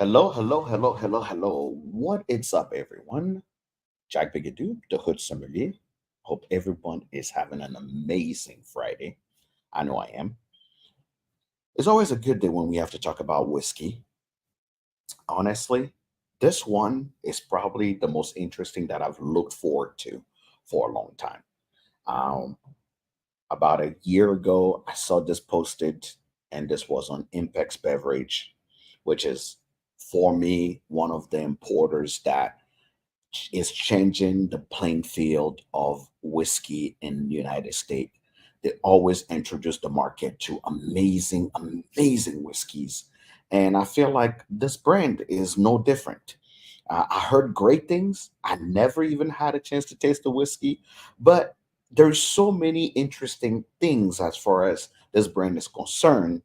Hello, hello, hello, hello, hello. What is up, everyone? Jack Bigadoo, the Hood Sommelier. Hope everyone is having an amazing Friday. I know I am. It's always a good day when we have to talk about whiskey. Honestly, this one is probably the most interesting that I've looked forward to for a long time. Um, about a year ago, I saw this posted, and this was on Impex Beverage, which is for me one of the importers that is changing the playing field of whiskey in the United States. They always introduce the market to amazing, amazing whiskeys. And I feel like this brand is no different. I heard great things. I never even had a chance to taste the whiskey, but there's so many interesting things as far as this brand is concerned.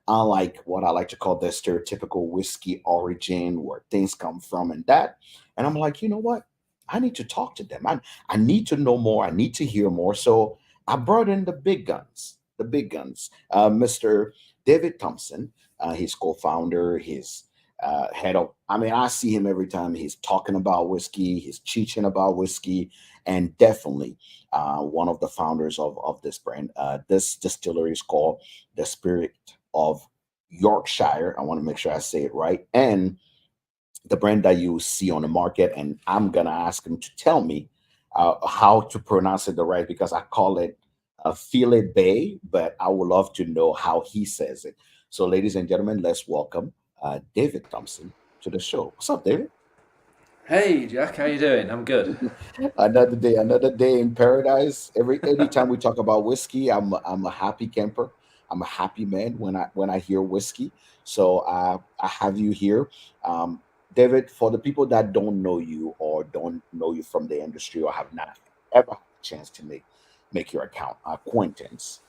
Unlike what I like to call the stereotypical whiskey origin, where things come from, and that. And I'm like, you know what? I need to talk to them. I need to know more. I need to hear more. So I brought in the big guns, Mr. David Thompson. He's co-founder. He's head of. I mean, I see him every time he's talking about whiskey. He's teaching about whiskey, and definitely one of the founders of this brand. This distillery is called the Spirit of Yorkshire. I want to make sure I say it right. And the brand that you see on the market, and I'm gonna ask him to tell me how to pronounce it the right because I call it Filey Bay, but I would love to know how he says it. So, ladies and gentlemen, let's welcome David Thompson to the show. What's up, David? Hey Jack, how you doing? I'm good. Another day in paradise. Anytime we talk about whiskey, I'm a happy camper. I'm a happy man when I hear whiskey. So I have you here, um, David. For the people that don't know you or don't know you from the industry or have not ever had a chance to make your account acquaintance,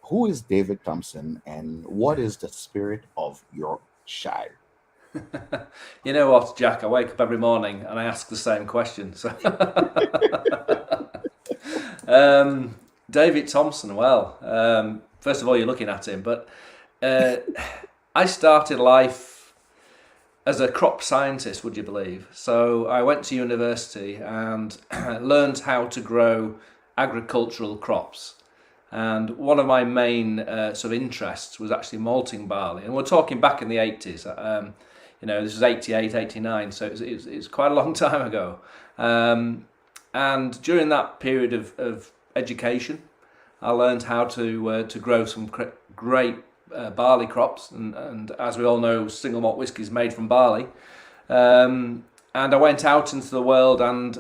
who is David Thompson and what is the Spirit of Yorkshire? You know what, Jack? I wake up every morning and I ask the same question. So, um, David Thompson. Well, first of all, you're looking at him, but uh, I started life as a crop scientist. Would you believe? So I went to university and learned how to grow agricultural crops. And one of my main sort of interests was actually malting barley. And we're talking back in the 80s. This was 88, 89, so it's quite a long time ago. Um, and during that period of education, I learned how to grow some great barley crops. And as we all know, single malt whiskey is made from barley. And I went out into the world and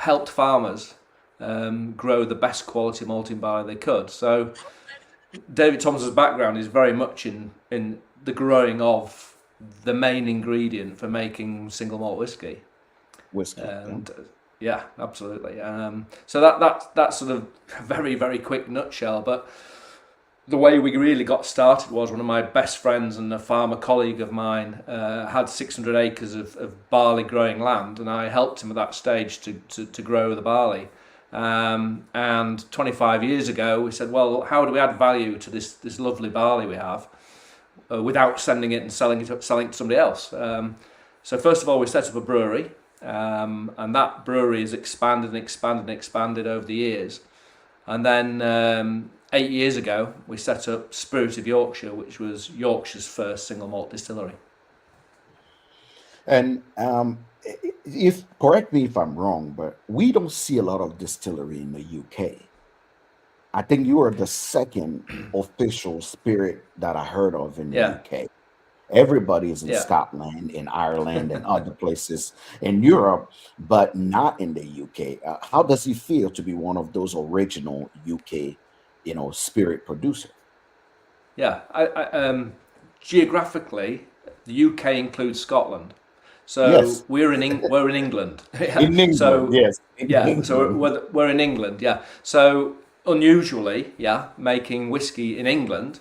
helped farmers grow the best quality malting barley they could. So David Thompson's background is very much in the growing of the main ingredient for making single malt whiskey. Whiskey. Yeah. And yeah, absolutely. So that's sort of a very, very quick nutshell. But the way we really got started was one of my best friends and a farmer colleague of mine had 600 acres of barley growing land, and I helped him at that stage to grow the barley. And 25 years ago, we said, well, how do we add value to this lovely barley we have without sending it and selling it to somebody else? So first of all, we set up a brewery, and that brewery has expanded and expanded and expanded over the years. And then 8 years ago, we set up Spirit of Yorkshire, which was Yorkshire's first single malt distillery. And if correct me if I'm wrong, but we don't see a lot of distillery in the UK. I think you are the second official spirit that I heard of in the Yeah, UK. Everybody is in yeah. Scotland, in Ireland, and other places in Europe, but not in the UK. How does it feel to be one of those original UK, spirit producer? Yeah, geographically, the UK includes Scotland, so Yes, we're in England. Yeah, in England. so Yes, in yeah, so England. we're in England. Yeah, so unusually, yeah, making whiskey in England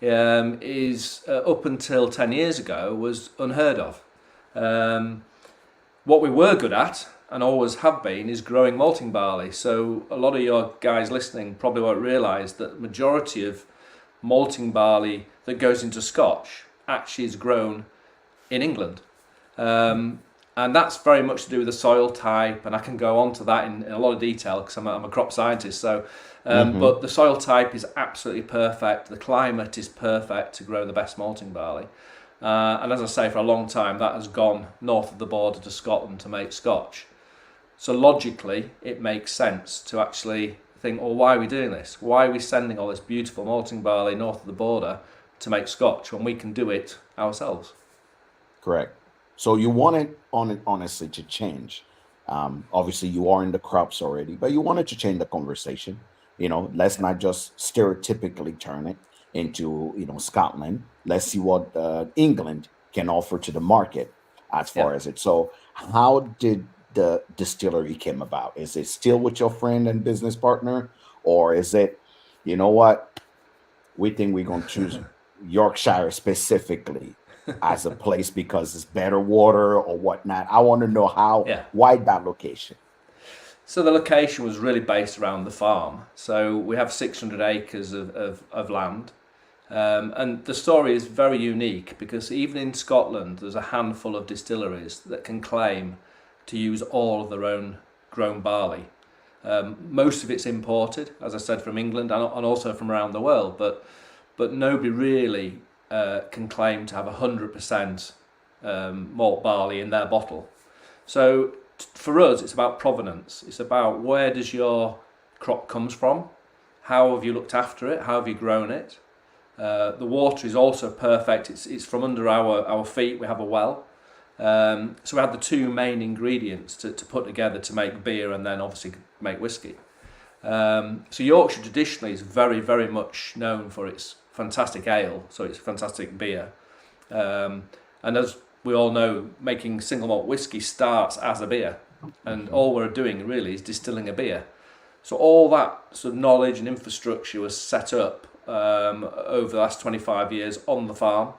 is up until 10 years ago was unheard of. Um, what we were good at and always have been is growing malting barley. So a lot of your guys listening probably won't realise that the majority of malting barley that goes into Scotch actually is grown in England. And that's very much to do with the soil type, and I can go on to that in a lot of detail because I'm a crop scientist. So, Mm-hmm. but the soil type is absolutely perfect. The climate is perfect to grow the best malting barley. And as I say, for a long time, that has gone north of the border to Scotland to make Scotch. So logically, it makes sense to actually think, well, why are we doing this? Why are we sending all this beautiful malting barley north of the border to make Scotch when we can do it ourselves? Correct. So you wanted on it honestly to change. Obviously, you are in the crops already, but you wanted to change the conversation. Let's Yeah. not just stereotypically turn it into Scotland. Let's see what England can offer to the market as Yeah. far as it. So, how did the distillery came about? Is it still with your friend and business partner, or is it, you know what? We think we're going to choose Yorkshire specifically as a place because it's better water or whatnot. I want to know Yeah. why that location. So the location was really based around the farm. So we have 600 acres of land. And the story is very unique because even in Scotland, there's a handful of distilleries that can claim to use all of their own grown barley. Most of it's imported, as I said, from England and also from around the world, but nobody really can claim to have 100% malt barley in their bottle. So for us, it's about provenance. It's about where does your crop comes from, how have you looked after it, how have you grown it. The water is also perfect. It's from under our feet. We have a well. So we had the two main ingredients to put together to make beer and then obviously make whiskey. So Yorkshire traditionally is very, very much known for its fantastic ale, so it's fantastic beer. And as we all know, making single malt whiskey starts as a beer, and Mhm. all we're doing really is distilling a beer. So all that sort of knowledge and infrastructure was set up over the last 25 years on the farm.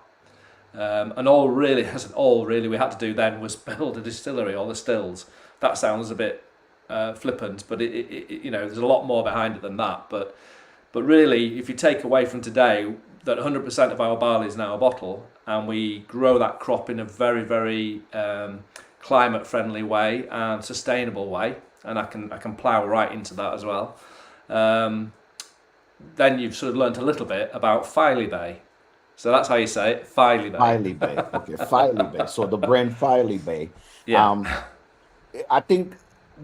And all really we had to do then was build a distillery or the stills. That sounds a bit flippant, but there's a lot more behind it than that. But really, if you take away from today that 100% of our barley is now a bottle, and we grow that crop in a very, very climate-friendly way and sustainable way, and I can plough right into that as well. Then you've sort of learnt a little bit about Filey Bay. So that's how you say it, Filey Bay. Filey Bay. Okay, Filey Bay. So the brand Filey Bay. Yeah, Um, I think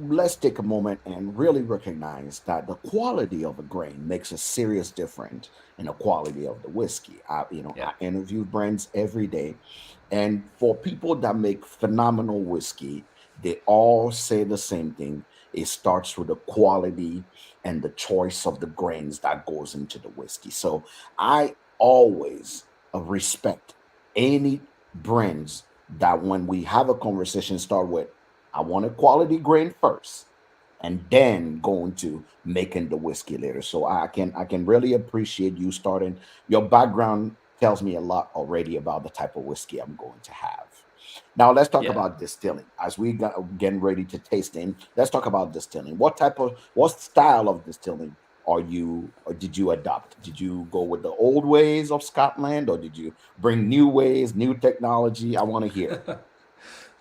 let's take a moment and really recognize that the quality of a grain makes a serious difference in the quality of the whiskey. yeah, I interview brands every day, and for people that make phenomenal whiskey, they all say the same thing. It starts with the quality and the choice of the grains that goes into the whiskey. So I always respect any brands that when we have a conversation start with I want a quality grain first, and then go into making the whiskey later. So I can really appreciate you starting. Your background tells me a lot already about the type of whiskey I'm going to have. Now let's talk yeah. about distilling. As we got getting ready to taste in, let's talk about distilling. What style of distilling are you or did you adopt? Did you go with the old ways of Scotland, or did you bring new ways, new technology? I want to hear.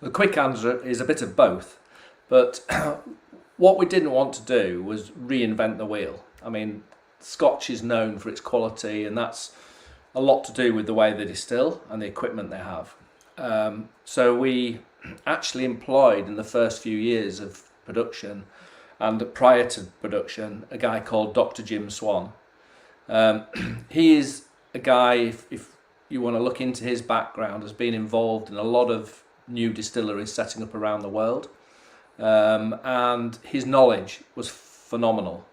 The quick answer is a bit of both, but what we didn't want to do was reinvent the wheel. I mean, Scotch is known for its quality, and that's a lot to do with the way they distill and the equipment they have. So we actually employed in the first few years of production and prior to production a guy called Dr. Jim Swan. Um, he is a guy, if you want to look into his background, has been involved in a lot of new distilleries setting up around the world. And his knowledge was phenomenal.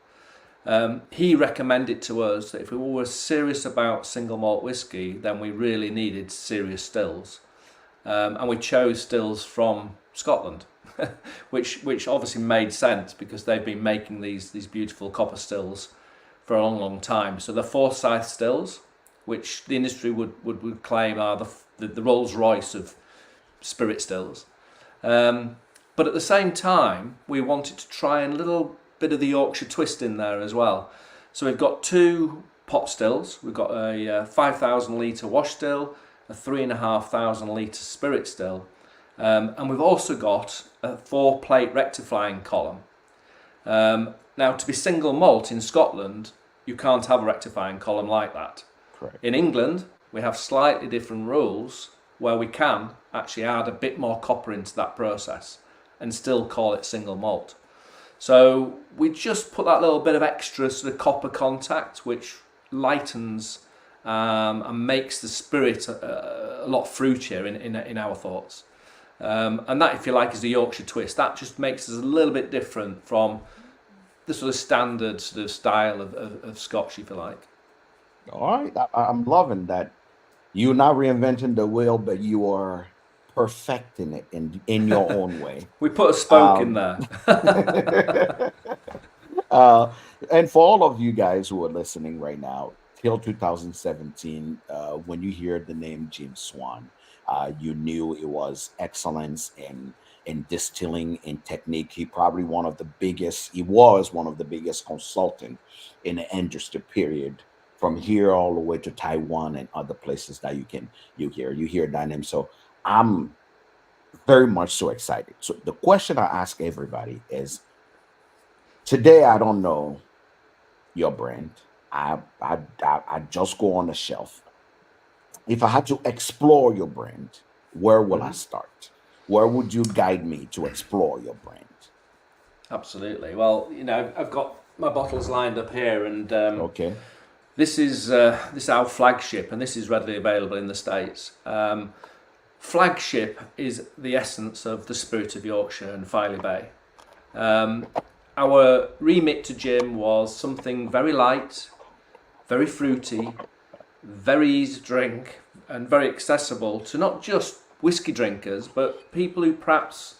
He recommended to us that if we were serious about single malt whiskey, then we really needed serious stills. And we chose stills from Scotland, which obviously made sense because they've been making these beautiful copper stills for a long, long time. So the Forsyth stills, which the industry would claim are the Rolls Royce of spirit stills. But at the same time, we wanted to try a little bit of the Yorkshire twist in there as well. So we've got two pot stills. We've got a 5,000 litre wash still a 3,500 litre spirit still. And we've also got a 4-plate rectifying column. Now, to be single malt in Scotland, you can't have a rectifying column like that. Correct. In England, we have slightly different rules where we can actually add a bit more copper into that process and still call it single malt. So we just put that little bit of extra sort of copper contact, which lightens and makes the spirit a lot fruitier in our thoughts. And that, if you like, is the Yorkshire twist. That just makes us a little bit different from the sort of standard sort of style of Scotch, if you like. All right. I'm loving that. You're not reinventing the wheel, but you are perfecting it in your own way. We put a spoke in there. uh, and for all of you guys who are listening right now, till 2017, when you hear the name James Swan, you knew it was excellence in distilling, in technique. He was one of the biggest consultant in the industry period, from here all the way to Taiwan and other places that you hear that name. So I'm very much so excited. So the question I ask everybody is, today I don't know your brand. I just go on the shelf. If I had to explore your brand, where will I start? Where would you guide me to explore your brand? Absolutely. Well, I've got my bottles lined up here, and Okay. this is our flagship, and this is readily available in the States. Flagship is the essence of the Spirit of Yorkshire and Filey Bay. Our remit to Jim was something very light, very fruity, very easy to drink, and very accessible to not just whiskey drinkers, but people who perhaps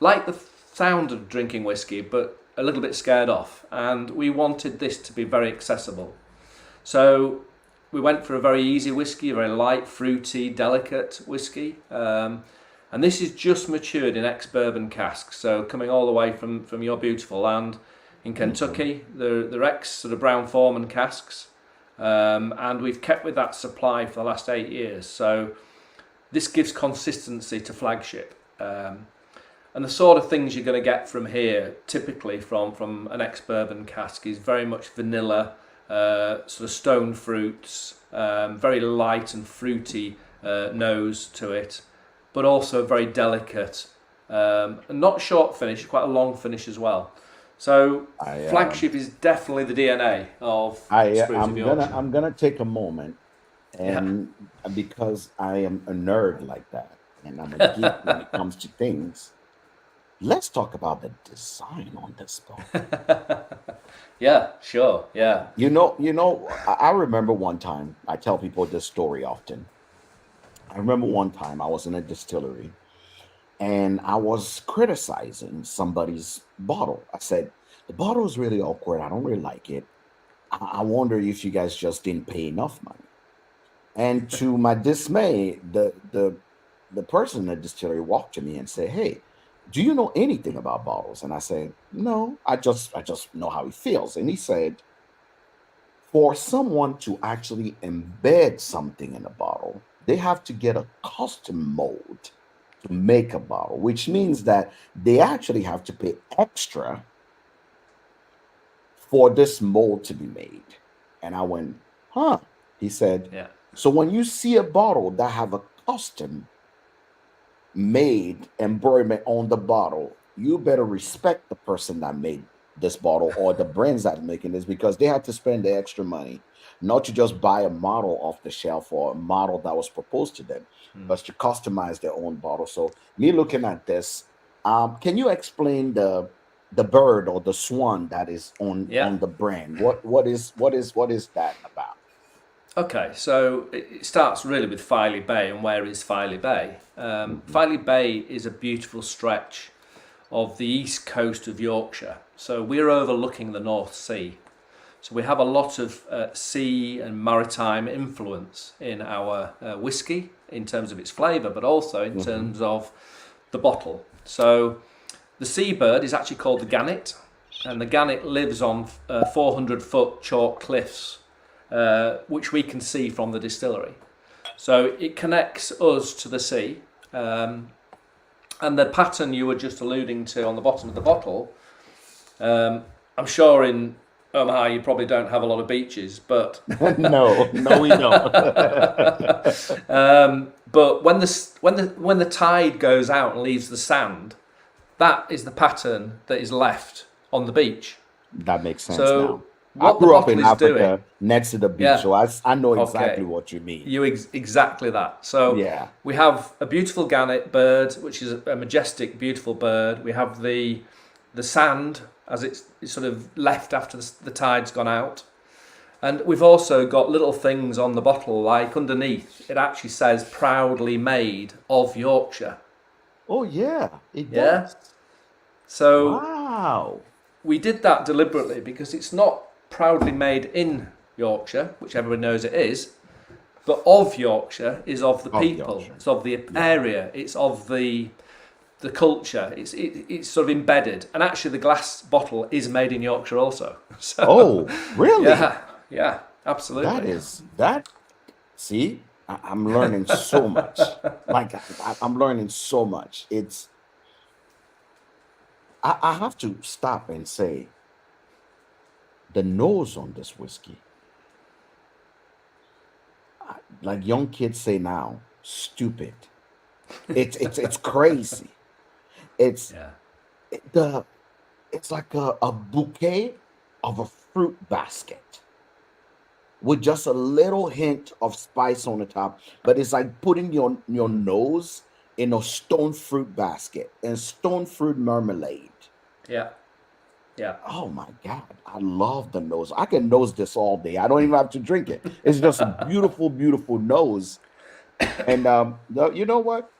like the sound of drinking whiskey, but a little bit scared off. And we wanted this to be very accessible. So we went for a very easy whiskey, a very light, fruity, delicate whiskey. And this is just matured in ex-bourbon casks. So coming all the way from your beautiful land in Kentucky, they're ex sort of Brown-Forman casks. And we've kept with that supply for the last 8 years. So this gives consistency to flagship. And the sort of things you're going to get from here, typically from an ex-bourbon cask, is very much vanilla, sort of stone fruits, very light and fruity nose to it, but also very delicate, and not short finish, quite a long finish as well. So flagship is definitely the DNA of Spirit of Yorkshire. I'm gonna take a moment, and because I am a nerd like that, and I'm a geek when it comes to things, let's talk about the design on this bottle. Yeah, sure. Yeah. I remember one time, I tell people this story often. I remember one time I was in a distillery and I was criticizing somebody's bottle. I said, the bottle is really awkward. I don't really like it. I wonder if you guys just didn't pay enough money. And to my dismay, the person in the distillery walked to me and said, "Hey, do you know anything about bottles?" And I said, "No, I just know how it feels." And he said, for someone to actually embed something in a bottle, they have to get a custom mold to make a bottle, which means that they actually have to pay extra for this mold to be made. And I went, huh? He said, Yeah. so when you see a bottle that have a custom made embroiderment on the bottle, you better respect the person that made this bottle or the brands that are making this, because they had to spend the extra money not to just buy a model off the shelf or a model that was proposed to them, but to customize their own bottle. So me looking at this, can you explain the bird or the swan that is on the brand? What is that about? Okay, so it starts really with Filey Bay, and where is Filey Bay? Filey Bay is a beautiful stretch of the east coast of Yorkshire. So we're overlooking the North Sea. So we have a lot of sea and maritime influence in our whiskey in terms of its flavour, but also in terms of the bottle. So the seabird is actually called the gannet, and the gannet lives on 400-foot chalk cliffs, which we can see from the distillery. So it connects us to the sea. And the pattern you were just alluding to on the bottom of the bottle, I'm sure in Omaha you probably don't have a lot of beaches, but No, no, we don't. but when the tide goes out and leaves the sand, that is the pattern that is left on the beach. That makes sense So now. I what the grew up bottle in is doing, Africa next to the beach, yeah, so I know exactly okay, what you mean. exactly that. So Yeah. we have a beautiful gannet bird, which is a majestic, beautiful bird. We have the sand as it's sort of left after the tide's gone out. And we've also got little things on the bottle, like underneath, it actually says proudly made of Yorkshire. Oh, yeah, it Yeah. does. So Wow. we did that deliberately because it's not proudly made in Yorkshire, which everyone knows it is, but of Yorkshire is of the Of people, Yorkshire. it's of the Yeah. area, it's of the culture. It's sort of embedded, and actually the glass bottle is made in Yorkshire also. So Oh, really? yeah, That absolutely. is that. See, I'm learning so much. Like I'm learning so much. I have to stop and say the nose on this whiskey, like young kids say now, stupid. It's crazy. It's Yeah, the it's like a bouquet of a fruit basket with just a little hint of spice on the top. But it's like putting your nose in a stone fruit basket and stone fruit marmalade. yeah, yeah. Oh my God, I love the nose. I can nose this all day. I don't even have to drink it. It's just a beautiful, beautiful nose. And you know what?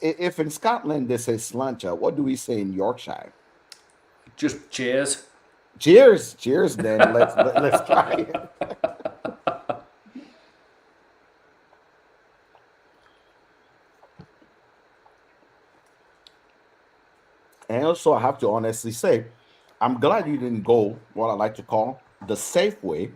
If in Scotland they say slancha, what do we say in Yorkshire? Just cheers. Cheers, cheers. Then let's try it. And also, I have to honestly say, I'm glad you didn't go what I like to call the safe way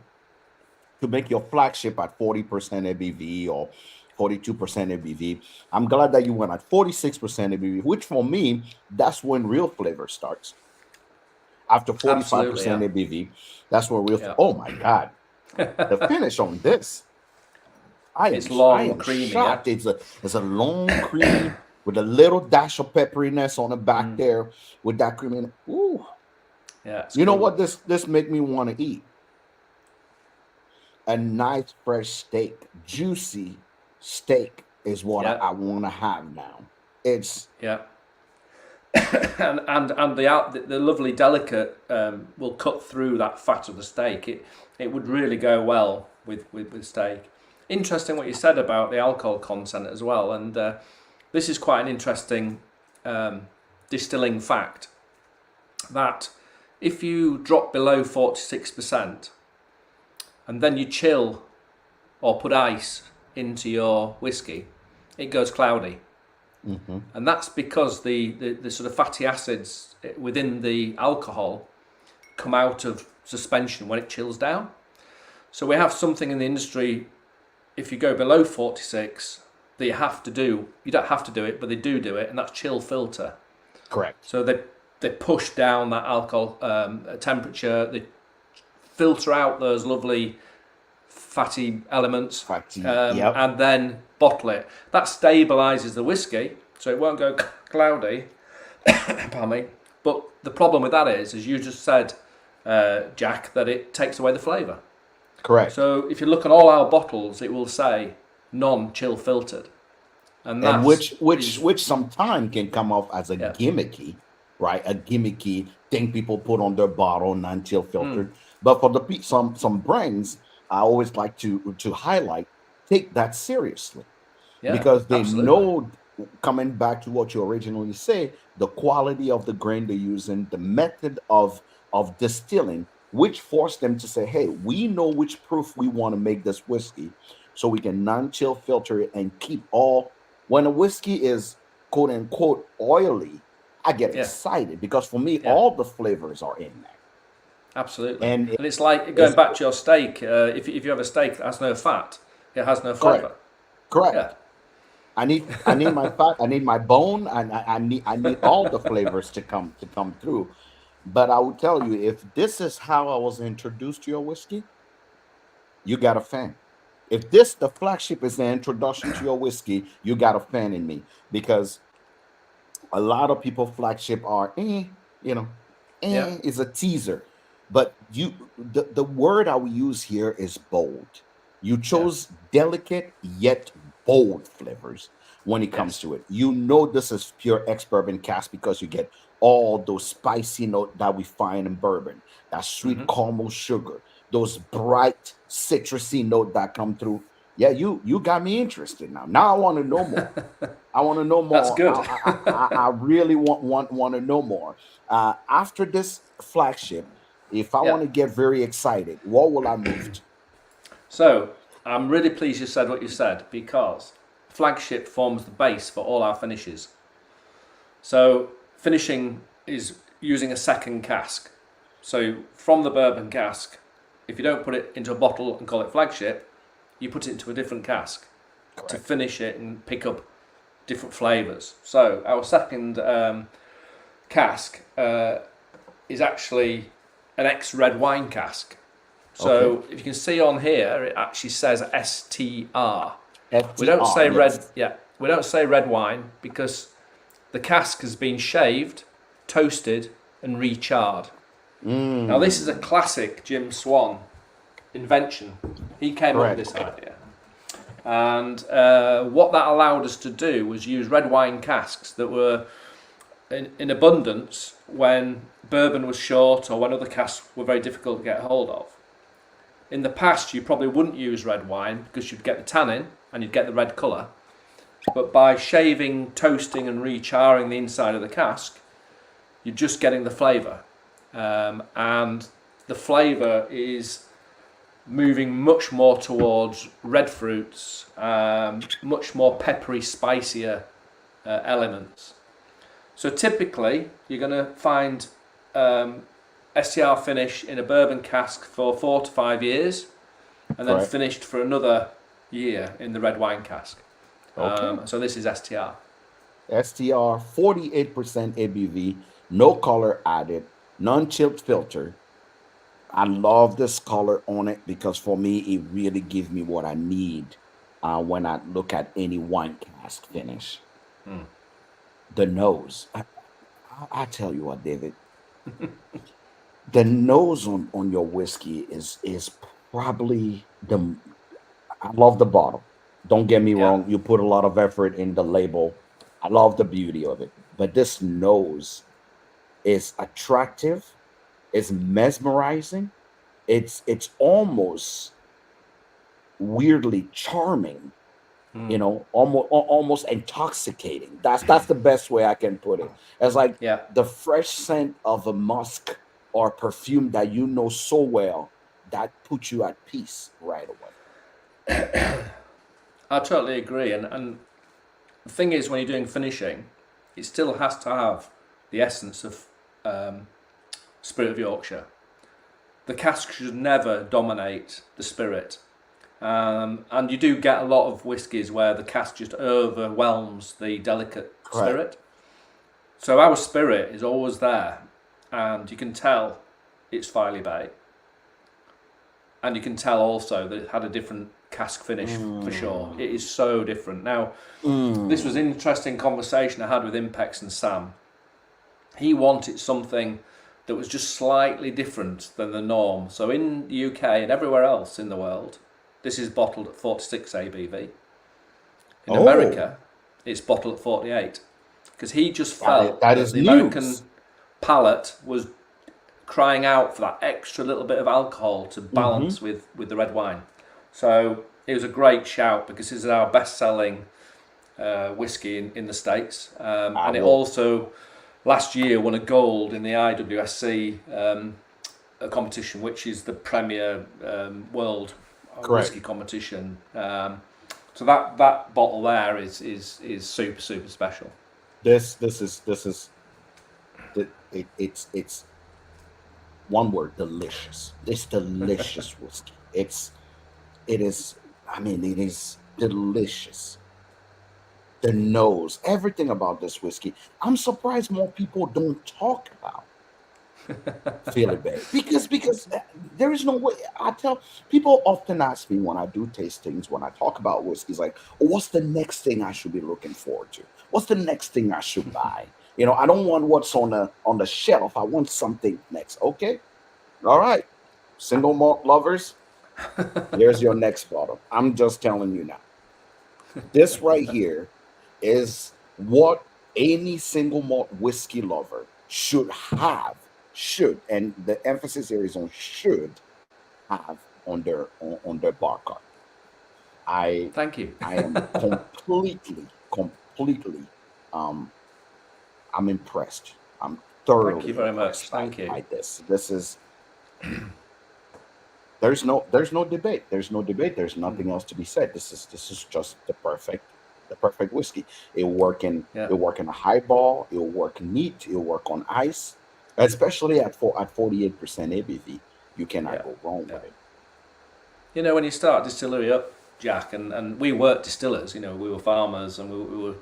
to make your flagship at 40% ABV or 42% ABV. I'm glad that you went at 46% ABV, which for me, that's when real flavor starts. After Absolutely, 45% yeah, ABV, that's where real. yeah. Oh my God, the finish on this, It's I long, am creamy, yeah. shocked. It's a long creamy with a little dash of pepperiness on the back there with that creamy. Ooh, Yeah, it's you know cool. what this make me want to eat? A nice fresh steak, juicy steak is what Yeah, I want to have now. It's yeah. And the lovely delicate will cut through that fat of the steak. It would really go well with steak. Interesting what you said about the alcohol content as well, and this is quite an interesting distilling fact that if you drop below 46% and then you chill or put ice into your whiskey, it goes cloudy. mhm, And that's because the sort of fatty acids within the alcohol come out of suspension when it chills down. So we have something in the industry, if you go below 46, that you don't have to do it, but they do it, and that's chill filter. correct. So they push down that alcohol temperature, they filter out those lovely fatty elements, Fatty. Yep. and then bottle it. That stabilises the whiskey, so it won't go cloudy. Pardon me. But the problem with that is, as you just said, Jack, that it takes away the flavour. Correct. So if you look at all our bottles, it will say non-chill filtered, and And that's which sometime can come off as a yeah, gimmicky, right? A gimmicky thing people put on their bottle, non-chill filtered. But for some brands, I always like to highlight, take that seriously yeah, because they absolutely, know, coming back to what you originally say, the quality of the grain they're using, the method of distilling, which forced them to say, hey, we know which proof we want to make this whiskey, so we can non-chill filter it and keep all. When a whiskey is quote unquote oily, I get yeah, excited because for me, yeah. all the flavors are in there. Absolutely, And and it's like going it's back to your steak. If you have a steak that has no fat, it has no correct. flavour. Correct. Yeah, I need my fat, I need my bone, and I need all the flavors to come through. But I will tell you, if this is how I was introduced to your whiskey, you got a fan. If this the flagship is the introduction to your whiskey, you got a fan in me, because a lot of people flagship are you know, yeah, is a teaser. But the word I will use here is bold. You yeah, chose delicate yet bold flavors when it comes yes, to it. You know this is pure ex bourbon cast, because you get all those spicy note that we find in bourbon, that sweet hmm caramel sugar, those bright citrusy note that come through. Yeah, you got me interested now. Now I want to know more. I want to know that's more. good. I really want to know more. After this flagship, if I Yeah. want to get very excited, what will I move to? So I'm really pleased you said what you said because flagship forms the base for all our finishes. So finishing is using a second cask. So from the bourbon cask, if you don't put it into a bottle and call it flagship, you put it into a different cask to Correct. finish it and pick up different flavours. So our second cask is actually an ex-red wine cask. Okay. So if you can see on here, it actually says STR. We don't FTR. say red, Yes. yeah, we don't say red wine because the cask has been shaved, toasted, and recharred. Now this is a Mm, classic Jim Swan invention. He came up with correct. this idea, and what that allowed us to do was use red wine casks that were in abundance when bourbon was short or when other casks were very difficult to get hold of. In the past, you probably wouldn't use red wine because you'd get the tannin and you'd get the red colour. But by shaving, toasting, and recharring the inside of the cask, you're just getting the flavour. And the flavour is moving much more towards red fruits, much more peppery, spicier elements. So typically, you're going to find STR finish in a bourbon cask for 4 to 5 years, and then Correct. finished for another year in the red wine cask. Okay. So this is STR. STR, 48% ABV, no color added, non-chilled filter. I love this color on it, because for me, it really gives me what I need when I look at any wine cask finish. Mm. The nose. I tell you what, David, the nose on your whiskey is probably the. I love the bottle. Don't get me Yeah. wrong. You put a lot of effort in the label. I love the beauty of it, but this nose is attractive. It's mesmerizing. It's almost weirdly charming. Mm. Almost intoxicating. That's the best way I can put it. It's like Yeah. the fresh scent of a musk or perfume that you know so well, that puts you at peace right away. I totally agree. And the thing is, when you're doing finishing, it still has to have the essence of um, Spirit of Yorkshire. The cask should never dominate the spirit. And you do get a lot of whiskies where the cask just overwhelms the delicate Correct. spirit. So our spirit is always there, and you can tell it's Filey Bay, and you can tell also that it had a different cask finish for sure. It Mm, is so different. Now, this was an mm, interesting conversation I had with Impex and Sam. He wanted something that was just slightly different than the norm. So in the UK and everywhere else in the world, this is bottled at 46 ABV. In oh, America, it's bottled at 48 because he just that is, felt that that is the news. American palate was crying out for that extra little bit of alcohol to Hmm. balance with the red wine. So it was a great shout because this is our best-selling whiskey in the States. I And it will. also last year won a gold in the IWSC competition, which is the premier world Correct. whiskey competition. So that bottle there is super super special. This is it's one word: delicious. It's delicious whiskey. It is. I mean, it is. delicious. The nose, everything about this whiskey. I'm surprised more people don't talk about Filey Bay because there is no way. I tell people often ask me when I do tastings, when I talk about whiskeys, like, oh, what's the next thing I should be looking forward to? What's the next thing I should buy? I don't want what's on the shelf. I want something next. Okay, all right, single malt lovers, here's your next bottle. I'm just telling you now. This right here is what any single malt whiskey lover should, and the emphasis here is on should have on their bar cart. I Thank you. I am completely um I'm impressed. I'm Thank you thoroughly very much. impressed Thank you. by this. This is there's no debate. There's no debate. There's nothing else to be said. This is just the perfect whiskey. Yeah. It'll work in a highball. It'll work neat. It'll work on ice, especially at 48% ABV. You cannot Yeah. go wrong Yeah. with it. When you start distillery up, Jack, and we weren't distillers, we were farmers, and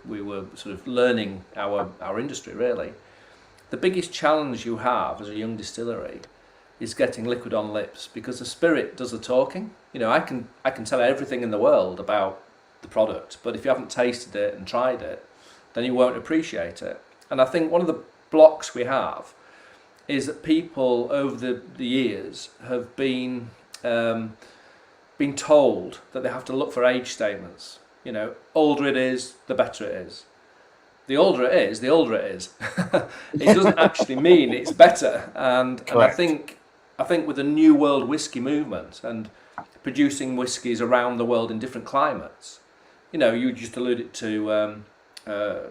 we were sort of learning our industry really. The biggest challenge you have as a young distillery is getting liquid on lips, because the spirit does the talking. I can tell everything in the world about the product, but if you haven't tasted it and tried it, then you won't appreciate it. And I think one of the blocks we have is that people over the years have been told that they have to look for age statements. Older it is, the better it is. The older it is, the older it is. It doesn't actually mean it's better. And I Correct. think with the new world whiskey movement and producing whiskies around the world in different climates, you just alluded to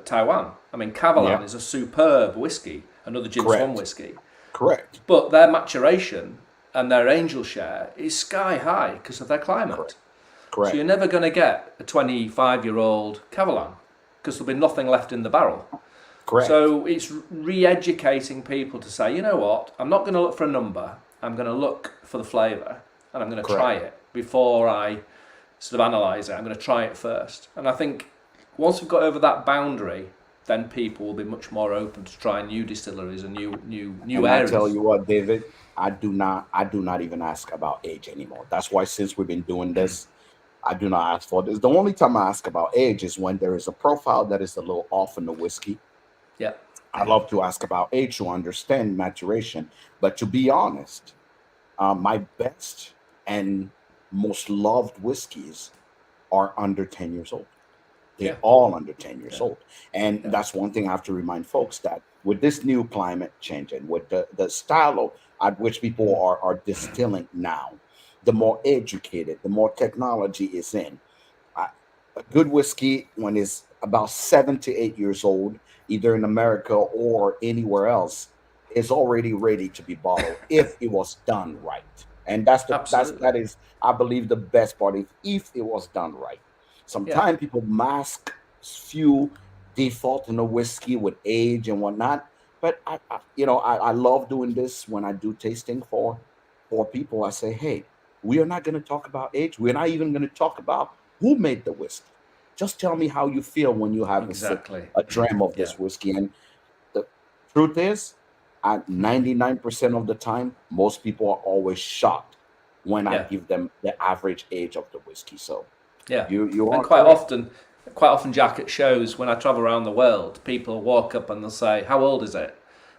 Taiwan. I mean, Kavalan Yeah. is a superb whiskey, another Gin Swan Correct. whiskey, Correct. but their maturation and their angel share is sky high because of their climate. Correct. So you're Correct. never going to get a 25-year-old Kavalan because there'll be nothing left in the barrel. Correct. So it's re-educating people to say, you know what, I'm not going to look for a number. I'm going to look for the flavour, and I'm going to try Correct. it before I sort of analyse it. I'm going to try it first. And I think once we've got over that boundary, then people will be much more open to trying new distilleries and new And I tell areas. you what, David, I do not even ask about age anymore. That's why since we've been doing this, I do not ask for this. The only time I ask about age is when there is a profile that is a little off in the whiskey. Yeah, I love to ask about age to understand maturation. But to be honest, my best and most loved whiskeys are under 10 years old. They're yeah, all under 10 years yeah, old. And yeah. that's one thing I have to remind folks that with this new climate change and with the style at which people are distilling now, the more educated, the more technology is in. I, a good whiskey, when it's about 7 to 8 years old, either in America or anywhere else, is already ready to be bottled if it was done right. And Absolutely. that is, I believe, the best part if it was done right. Yeah, Sometimes people mask few default in the whiskey with age and whatnot. But I love doing this when I do tasting for people. I say, hey, we are not going to talk about age. We're not even going to talk about who made the whiskey. Just tell me how you feel when you have exactly. a dram of Yeah, this whiskey. And the truth is, at 99% of the time, most people are always shocked when I yeah. give them the average age of the whiskey. So Yeah, you and are correct. quite often, Jack, it shows when I travel around the world, people walk up and they'll say, "How old is it?"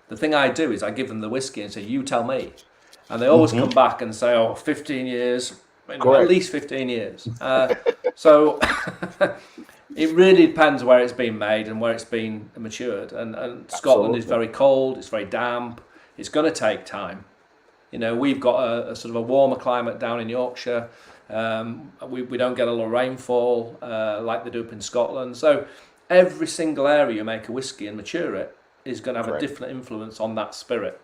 The thing I do is I give them the whiskey and say, "You tell me," and they always Hmm. come back and say, "Oh, 15 years, at Correct. least 15 years." So it really depends where it's been made and where it's been matured. And Scotland is Absolutely. very cold, it's very damp, it's going to take time. We've got a sort of a warmer climate down in Yorkshire. We don't get a lot of rainfall like they do up in Scotland. So every single area you make a whiskey and mature it is going to have a Correct. different influence on that spirit.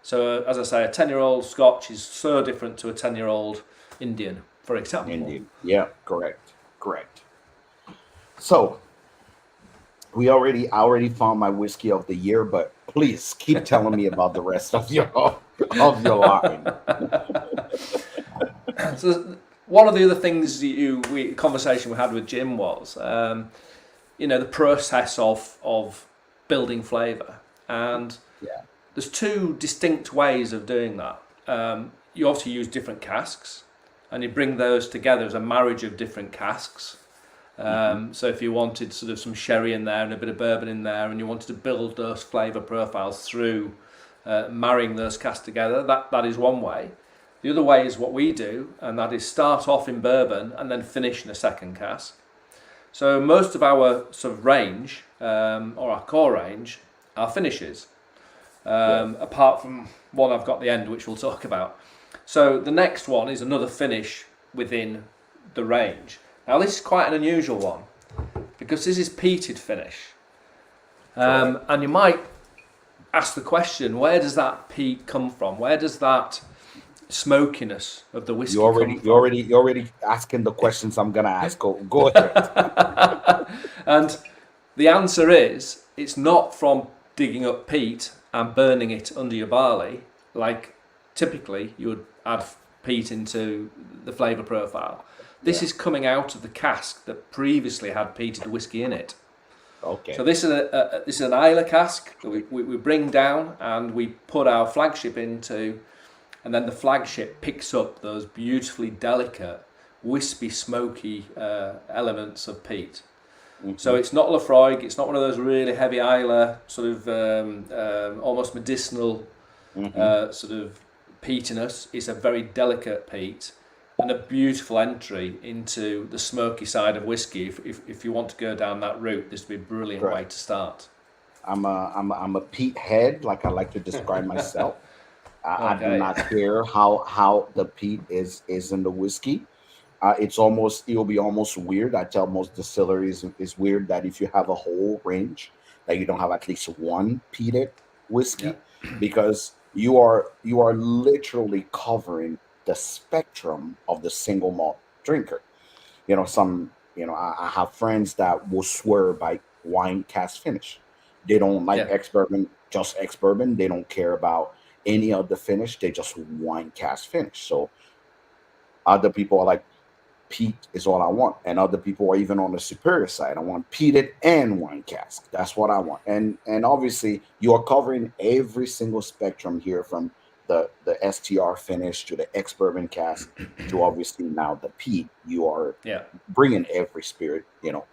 So as I say, a 10-year-old Scotch is so different to a 10-year-old Indian, for example. Indeed. Yeah. Correct. Correct. So I already found my whiskey of the year, but please keep telling me about the rest of your of your line. So one of the other things conversation we had with Jim was, the process of building flavour, and Yeah. there's two distinct ways of doing that. You obviously use different casks, and you bring those together as a marriage of different casks. So if you wanted sort of some sherry in there and a bit of bourbon in there, and you wanted to build those flavour profiles through marrying those casks together, that is one way. The other way is what we do, and that is start off in bourbon and then finish in a second cask. So most of our sort of range, or our core range, are finishes. Apart from one I've got at the end, which we'll talk about. So the next one is another finish within the range. Now this is quite an unusual one, because this is peated finish. And you might ask the question, where does that peat come from? Where does that smokiness of the whiskey come from? You're already asking the questions I'm gonna ask. Go ahead. And the answer is, it's not from digging up peat and burning it under your barley, like typically you would add peat into the flavour profile. This is coming out of the cask that previously had peated whiskey in it. Okay. So this is an Islay cask that we bring down and we put our flagship into, and then the flagship picks up those beautifully delicate, wispy, smoky elements of peat. So it's not Lafroig, it's not one of those really heavy Islay sort of almost medicinal sort of peatiness. It's a very delicate peat and a beautiful entry into the smoky side of whiskey. If you want to go down that route, this would be a brilliant way to start. I'm a peat head, like I like to describe myself. I do not care how the peat is in the whiskey. It'll be almost weird. I tell most distilleries it's weird that if you have a whole range, that you don't have at least one peated whiskey, because you are literally covering the spectrum of the single malt drinker. I have friends that will swear by wine cask finish. They don't like ex-bourbon, just ex-bourbon. They don't care about any of the finish. They just wine cask finish. So other people are like, peat is all I want. And other people are even on the superior side. I want peated and wine cask. That's what I want. And obviously you are covering every single spectrum here, from the STR finish to the ex-bourbon cask to obviously now the peat. You are bringing every spirit,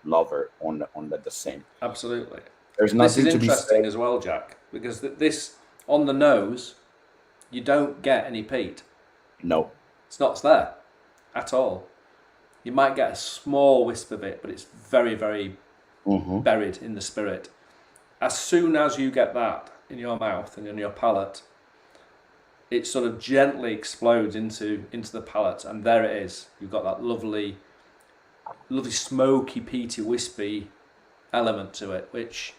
lover on the same. Absolutely. There's nothing this is to be interesting said as well, Jack, because this on the nose, you don't get any peat. No. It's not there at all. You might get a small wisp of it, but it's very, very buried in the spirit. As soon as you get that in your mouth and in your palate, it sort of gently explodes into the palate, and there it is. You've got that lovely smoky, peaty, wispy element to it, which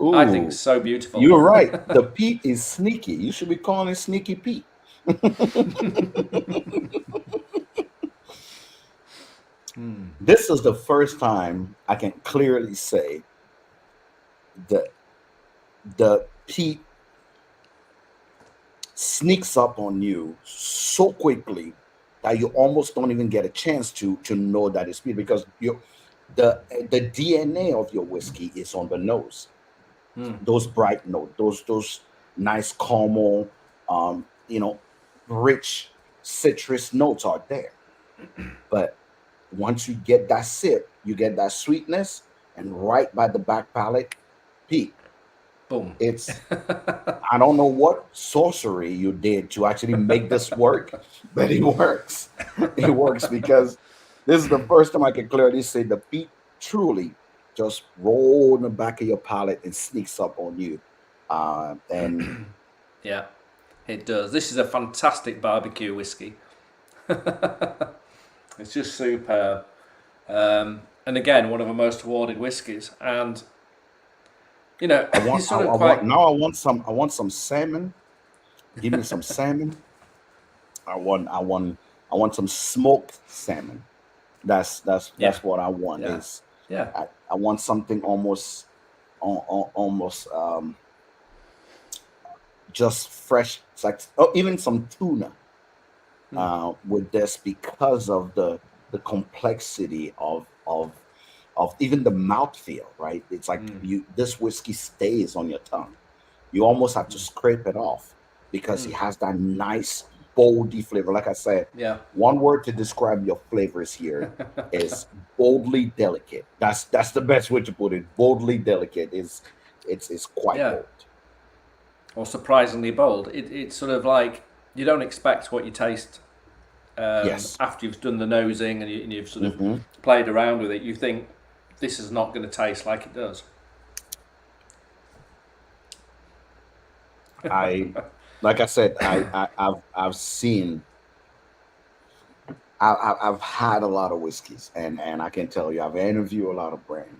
I think is so beautiful. You're right. The peat is sneaky. You should be calling it Sneaky Pete. This is the first time I can clearly say that the peat sneaks up on you so quickly that you almost don't even get a chance to know that it's peat, because the DNA of your whiskey is on the nose. Those bright notes, those nice caramel, rich citrus notes are there. But once you get that sip, you get that sweetness, and right by the back palate, peat. Boom. It's I don't know what sorcery you did to actually make this work, but it works. It works, because this is the first time I can clearly say the peat truly just roll in the back of your palate and sneaks up on you. And yeah, it does. This is a fantastic barbecue whiskey. It's just superb. And again, one of the most awarded whiskies. And I want some salmon. Give me some salmon. I want some smoked salmon. That's what I want. I want something almost just fresh. It's like even some tuna. with this because of the complexity of even the mouthfeel, right? It's like this whiskey stays on your tongue. You almost have to scrape it off because it has that nice boldy flavor. Like I said, Yeah. one word to describe your flavors here is boldly delicate. That's the best way to put it. Boldly delicate is it's quite Yeah. bold. Or surprisingly bold. It's sort of like you don't expect what you taste Yes. after you've done the nosing and you've sort of Hmm. played around with it. You think this is not going to taste like it does. I like I said, I've seen I've had a lot of whiskeys, and I can tell you I've interviewed a lot of brands,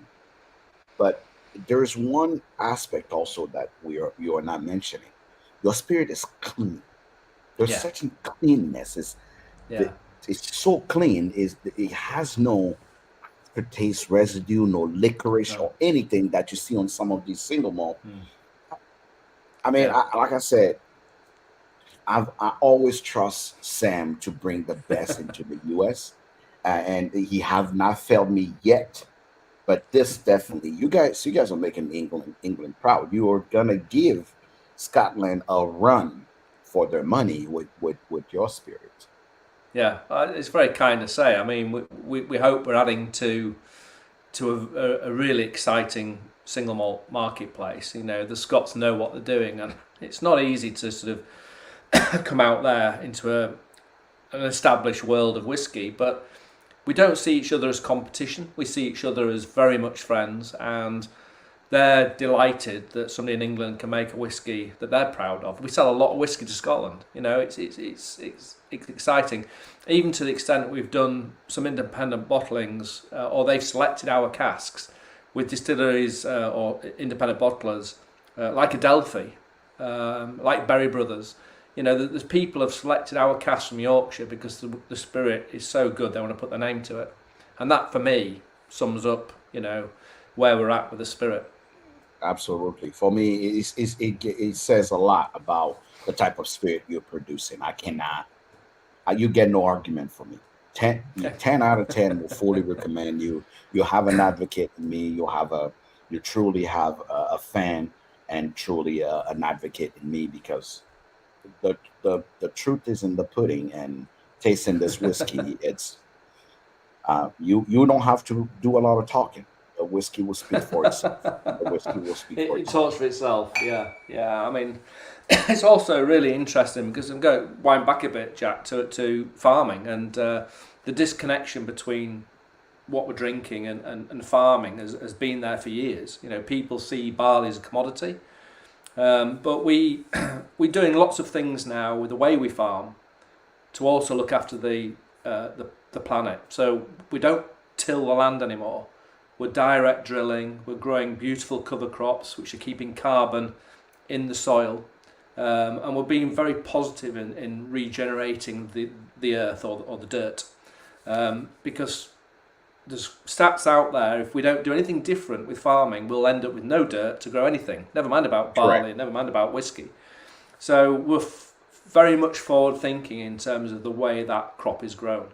but there's one aspect also that you are not mentioning. Your spirit is clean. There's Yeah. such a cleanness. Yeah. It's so clean. Is it has no taste residue, no licorice No. or anything that you see on some of these single malt. I mean, Yeah. like I said, I always trust Sam to bring the best into the U.S. And he have not failed me yet. But this definitely, you guys are making England proud. You are gonna give Scotland a run for their money with your spirit. Yeah. It's very kind to say. I mean, we hope we're adding to a really exciting single malt marketplace. You know, the Scots know what they're doing, and it's not easy to sort of come out there into an established world of whiskey, but we don't see each other as competition. We see each other as very much friends, and they're delighted that somebody in England can make a whiskey that they're proud of. We sell a lot of whiskey to Scotland. You know, it's exciting, even to the extent we've done some independent bottlings, or they've selected our casks with distilleries or independent bottlers like Adelphi, like Berry Brothers. You know, there's people have selected our casks from Yorkshire because the spirit is so good they want to put their name to it, and that for me sums up, you know, where we're at with the spirit. Absolutely. For me, it says a lot about the type of spirit you're producing. I cannot, you get no argument from me. 10, Okay. 10 out of 10 will fully recommend you. You'll have an advocate in me. You truly have a fan and truly an advocate in me because the truth is in the pudding and tasting this whiskey. It's you don't have to do a lot of talking. The whiskey will speak for itself. The whiskey will speak for It talks itself. for itself. Yeah, yeah. I mean, it's also really interesting because I'm going to wind back a bit, Jack, to farming and the disconnection between what we're drinking and farming has been there for years. You know, people see barley as a commodity, but we're doing lots of things now with the way we farm to also look after the planet. So we don't till the land anymore. We're direct drilling. We're growing beautiful cover crops, which are keeping carbon in the soil, and we're being very positive in regenerating the earth or the dirt, because there's stats out there. If we don't do anything different with farming, we'll end up with no dirt to grow anything. Never mind about Correct. barley. Never mind about whiskey. So we're very much forward thinking in terms of the way that crop is grown.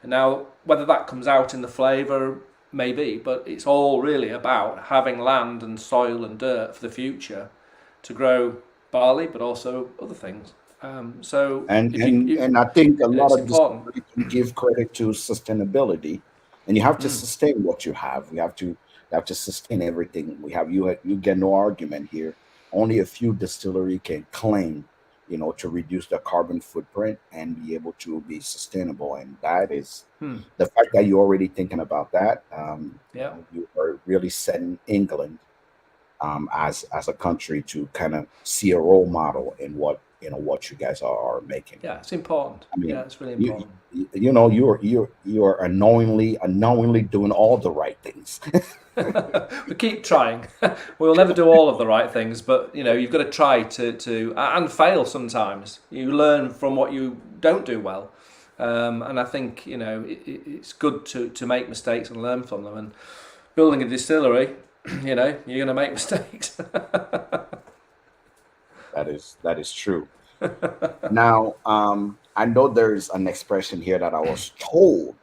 And now, whether that comes out in the flavour, maybe, but it's all really about having land and soil and dirt for the future to grow barley, but also other things. So And if you, and and I think a lot it's of important. distilleries can give credit to sustainability, and you have to sustain what you have. You have to sustain everything we have. You get no argument here. Only a few distillery can claim, to reduce their carbon footprint and be able to be sustainable, and that is the fact that you're already thinking about that. Yeah, You are really setting England as a country to kind of see a role model in what you guys are making. yeah, it's important. I Yeah, mean, it's really you important. you're unknowingly doing all the right things. We keep trying. We'll never do all of the right things, but you know you've got to try to and fail sometimes. You learn from what you don't do well, and I think it's good to make mistakes and learn from them. And building a distillery, you're going to make mistakes. That is true. Now, I know there's an expression here that I was told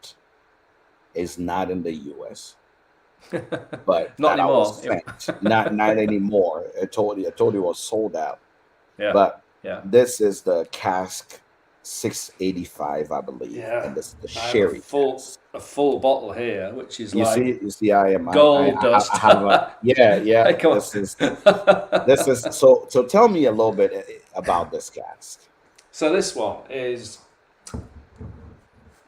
is not in the US, but Not that I anymore. was sent. Not anymore. I told you it was sold out. Yeah, But yeah, this is the cask 685, I believe, yeah. and this is the I have sherry cask. a full bottle here, which is like You see, I am, gold I dust. have a, yeah, yeah. Hey, come This on. is so. Tell me a little bit about this cask. So this one is,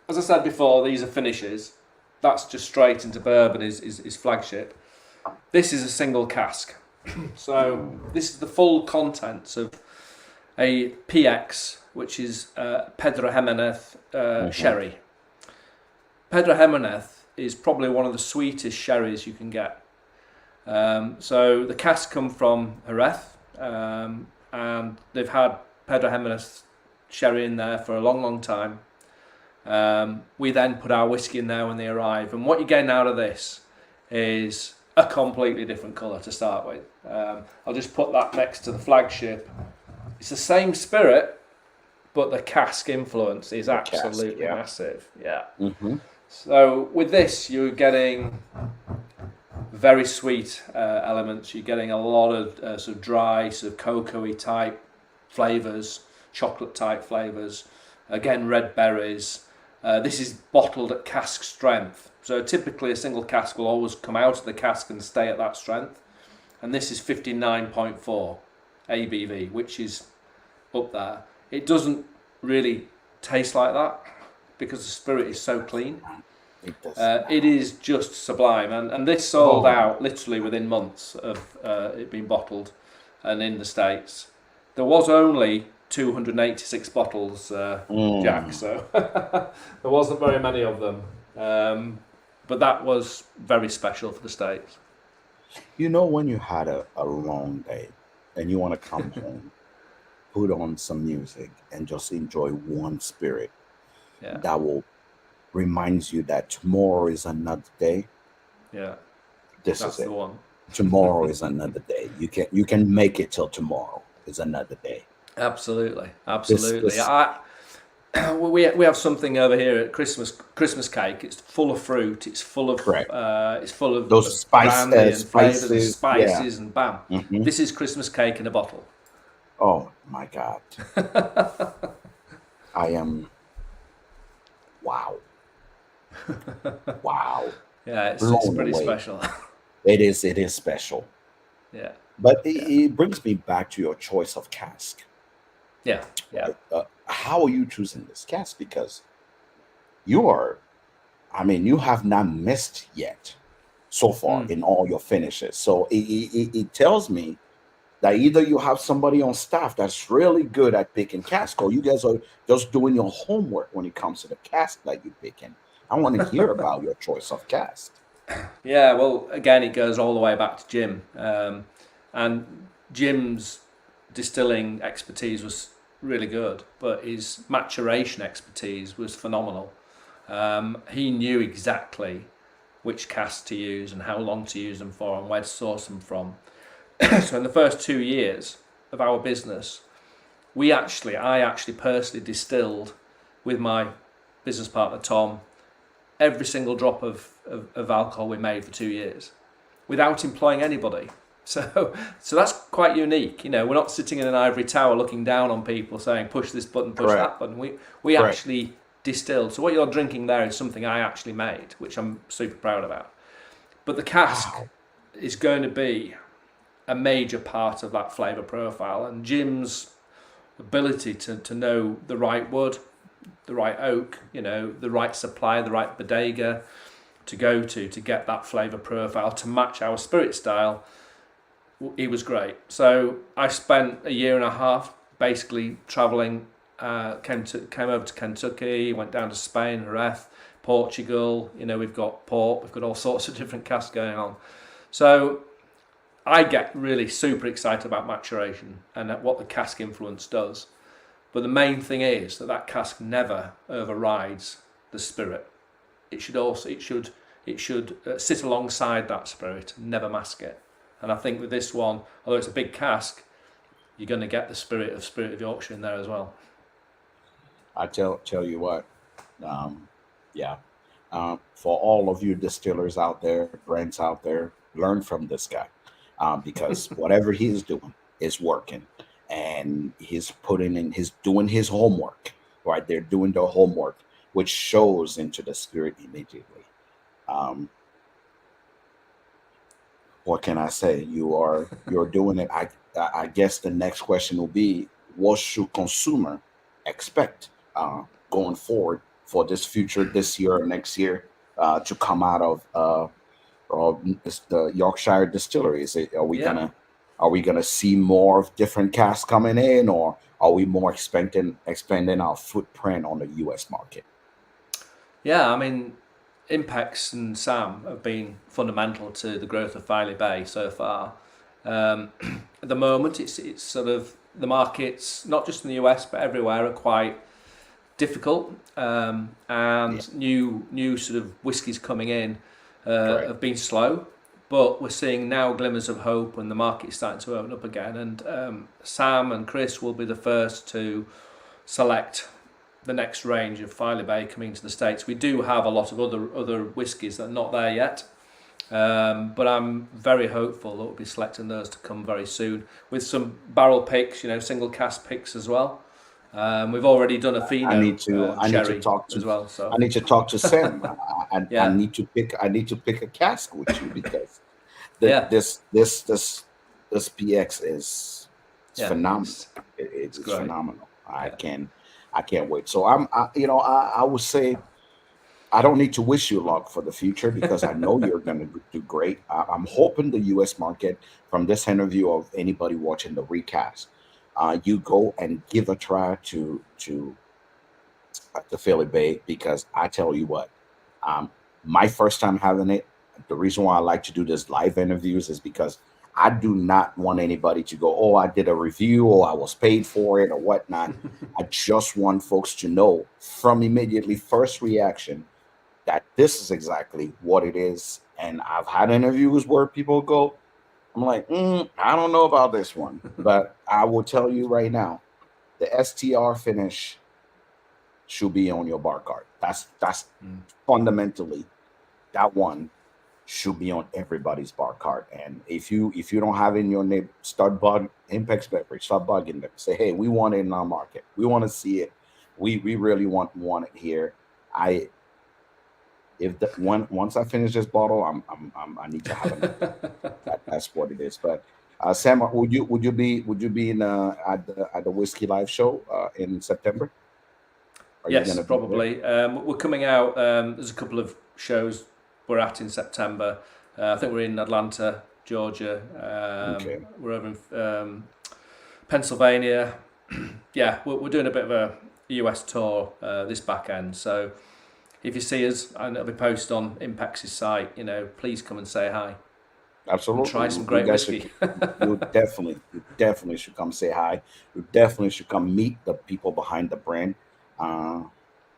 as I said before, these are finishes. That's just straight into bourbon is flagship. This is a single cask. So this is the full contents of a PX, which is Pedro Jimenez Hmm. sherry. Pedro Jimenez is probably one of the sweetest sherries you can get. So the casks come from Jerez, and they've had Pedro Jimenez sherry in there for a long, long time. We then put our whiskey in there when they arrive, and what you're getting out of this is a completely different colour to start with. I'll just put that next to the flagship. It's the same spirit, but the cask influence is The cask, absolutely yeah. massive. Yeah. Hmm. So with this, you're getting very sweet elements. You're getting a lot of sort of dry, sort of cocoa-y type flavours, chocolate type flavours. Again, red berries. This is bottled at cask strength. So typically a single cask will always come out of the cask and stay at that strength. And this is 59.4 ABV, which is up there. It doesn't really taste like that because the spirit is so clean. It does It not. is just sublime, and this sold Oh out literally within months of it being bottled and in the States. There was only 286 bottles, Jack, Mm. so there wasn't very many of them. But that was very special for the States. You know when you had a long day and you want to come home, put on some music and just enjoy one spirit Yeah, that will reminds you that tomorrow is another day. yeah, This is that's the it. one. Tomorrow is another day. You can make it till tomorrow is another day. Absolutely, This absolutely. this We have something over here at Christmas cake. It's full of fruit. correct. It's full Those of brandy and flavors and spices, yeah. spices and bam. Hmm. This is Christmas cake in a bottle. Oh my God, I am wow, wow, Yeah, it's blown pretty away. special. It is special. Yeah, But it, yeah, it brings me back to your choice of cask, yeah, yeah. right? How are you choosing this cask? Because you are, I mean, you have not missed yet so far Mm. in all your finishes. So it tells me that either you have somebody on staff that's really good at picking cask, or you guys are just doing your homework when it comes to the cask that you're picking. I want to hear about your choice of cask. Yeah, well, again, it goes all the way back to Jim, and Jim's distilling expertise was really good, but his maturation expertise was phenomenal. He knew exactly which casks to use and how long to use them for and where to source them from. So in the first 2 years of our business, I actually personally distilled with my business partner Tom every single drop of alcohol we made for 2 years without employing anybody. So that's quite unique. You know, we're not sitting in an ivory tower looking down on people saying push this button, push Correct. that button. We Correct. actually distilled. So what you're drinking there is something I actually made, which I'm super proud about. But the cask Wow. is going to be a major part of that flavour profile, and Jim's ability to know the right wood, the right oak, you know, the right supply, the right bodega to go to get that flavour profile to match our spirit style. He was great. So I spent a year and a half basically travelling. Came over to Kentucky, went down to Spain, Jerez, Portugal. You know, we've got port, we've got all sorts of different casks going on. So I get really super excited about maturation and what the cask influence does. But the main thing is that cask never overrides the spirit. It should sit alongside that spirit, never mask it. And I think with this one, although it's a big cask, you're going to get the Spirit of Yorkshire in there as well. I tell you what, um, yeah. For all of you distillers out there, brands out there, learn from this guy, because whatever he is doing is working, and he's doing his homework. Right, they're doing their homework, which shows into the spirit immediately. Um, what can I say? You're doing it. I guess the next question will be, what should consumer expect going forward for this future, this year or next year, to come out of the Yorkshire Distillery? Yeah. Are we gonna see more of different casks coming in, or are we more expanding our footprint on the U.S. market? Yeah, I mean, Impex and Sam have been fundamental to the growth of Filey Bay so far. Um, at the moment, it's sort of the markets, not just in the US but everywhere, are quite difficult, Yeah, and new sort of whiskies coming in right. have been slow. But we're seeing now glimmers of hope, and the market's starting to open up again. And Sam and Chris will be the first to select the next range of Filey Bay coming to the States. We do have a lot of other whiskies that are not there yet, but I'm very hopeful that we'll be selecting those to come very soon with some barrel picks, single cask picks as well. We've already done a Fino I need to sherry talk to as well, I so need to talk to Sam. I yeah, I need to pick a cask with you, because yeah, this PX is it's yeah. phenomenal. It's It it's is great. phenomenal. Yeah. I can't wait. So I would say I don't need to wish you luck for the future, because I know you're going to do great. I'm hoping the U.S. market, from this interview of anybody watching the recast, you go and give a try to the Philly Bay, because I tell you what, um, my first time having it, the reason why I like to do this live interviews is because I do not want anybody to go, oh, I did a review, or I was paid for it, or whatnot. I just want folks to know from immediately first reaction that this is exactly what it is. And I've had interviews where people go, I'm like, I don't know about this one, but I will tell you right now, the STR finish should be on your bar card. That's Mm. fundamentally, that one should be on everybody's bar card. And if you don't have it in your name, start bug Impex Beverage, start bugging them. Say, hey, we want it in our market. We want to see it. We really want it here. I if the one once I finish this bottle, I need to have another. That's what it is. But Sam, would you be in at the Whiskey Live show in September? Are you Yes, gonna be there? probably. We're coming out. There's a couple of shows we're at in September. I think we're in Atlanta, Georgia. Okay. We're over in Pennsylvania. Yeah, we're doing a bit of a US tour this back end. So if you see us, and it'll be posted on Impex's site, please come and say hi and Absolutely. try some You great guys should, whiskey. you definitely should come say hi. You definitely should come meet the people behind the brand. Uh,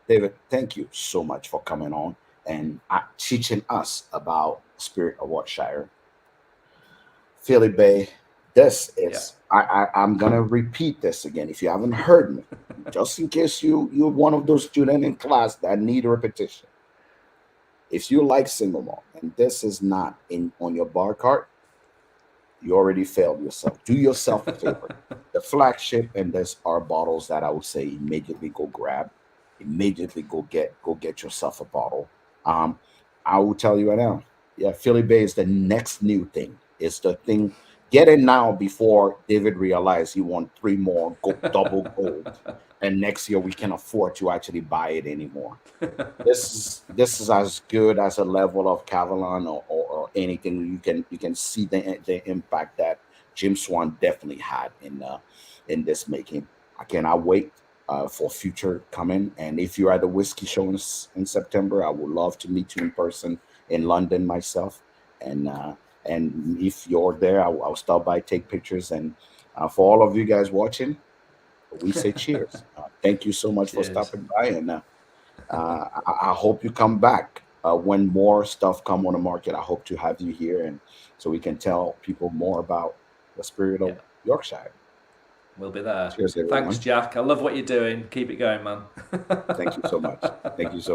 David, thank you so much for coming on and teaching us about Spirit of Yorkshire, Philly Bay. This Yeah. is I'm gonna repeat this again. If you haven't heard me, just in case you're one of those students in class that need repetition. If you like single malt and this is not in on your bar cart, you already failed yourself. Do yourself a favor. The flagship and this are bottles that I would say immediately go grab, immediately go get yourself a bottle. Um, I will tell you right now, yeah, Philly Bay is the next new thing. It's the thing. Get it now before David realized he won three more double gold, and next year we can afford to actually buy it anymore. This is as good as a level of Cavalon or anything. You can see the impact that Jim Swan definitely had in this making. I cannot wait for future coming. And if you're at the whiskey show in September, I would love to meet you in person in London myself. And if you're there, I'll stop by, take pictures, and for all of you guys watching, we say cheers. Thank you so much for Cheers. stopping by, and I hope you come back when more stuff come on the market. I hope to have you here, and so we can tell people more about the Spirit Yeah. of Yorkshire. We'll be there. Cheers, Thanks, everyone. Jack. I love what you're doing. Keep it going, man. Thank you so much. Thank you so